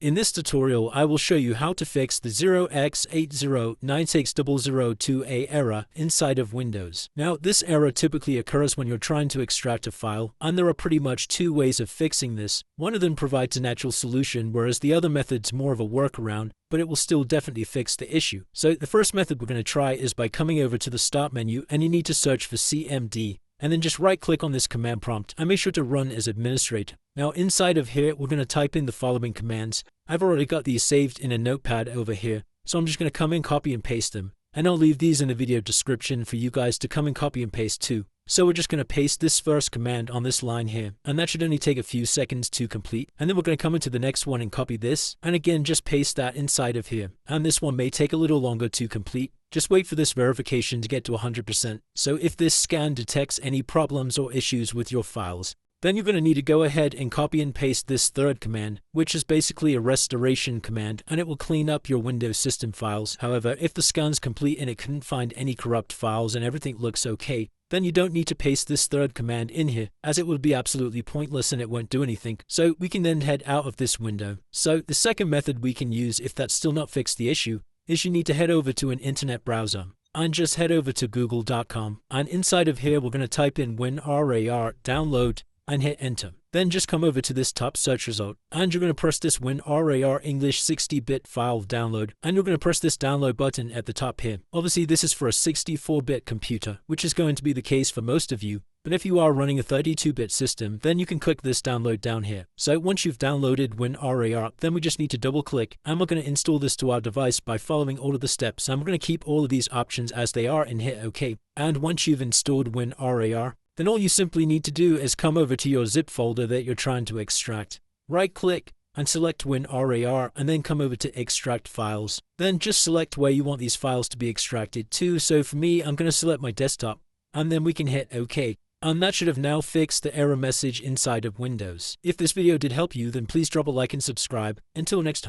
In this tutorial, I will show you how to fix the 0x8096002A error inside of Windows. Now, this error typically occurs when you're trying to extract a file, and there are pretty much two ways of fixing this. One of them provides a natural solution, whereas the other method's more of a workaround, but it will still definitely fix the issue. So the first method we're going to try is by coming over to the Start menu, and you need to search for CMD. And then just right-click on this command prompt and make sure to run as administrator. Now inside of here, we're going to type in the following commands. I've already got these saved in a notepad over here, so I'm just going to come in, copy and paste them. And I'll leave these in the video description for you guys to come and copy and paste too. So we're just going to paste this first command on this line here, and that should only take a few seconds to complete. And then we're going to come into the next one and copy this, and again just paste that inside of here. And this one may take a little longer to complete. Just wait for this verification to get to 100%. So if this scan detects any problems or issues with your files, then you're going to need to go ahead and copy and paste this third command, which is basically a restoration command, and it will clean up your Windows system files. However, if the scan's complete and it couldn't find any corrupt files and everything looks okay, then you don't need to paste this third command in here, as it would be absolutely pointless and it won't do anything. So we can then head out of this window. So the second method we can use if that's still not fixed the issue is you need to head over to an internet browser and just head over to google.com, and inside of here we're going to type in WinRAR download and hit enter. Then just come over to this top search result, and you're going to press this WinRAR English 60-bit file download, and you're going to press this download button at the top here. Obviously this is for a 64-bit computer, which is going to be the case for most of you, but if you are running a 32-bit system, then you can click this download down here. So once you've downloaded WinRAR, then we just need to double click, and we're going to install this to our device by following all of the steps, and we're going to keep all of these options as they are and hit OK. And once you've installed WinRAR, then all you simply need to do is come over to your zip folder that you're trying to extract. Right-click and select WinRAR, and then come over to Extract Files. Then just select where you want these files to be extracted to. So for me, I'm going to select my desktop, and then we can hit OK. And that should have now fixed the error message inside of Windows. If this video did help you, then please drop a like and subscribe. Until next time.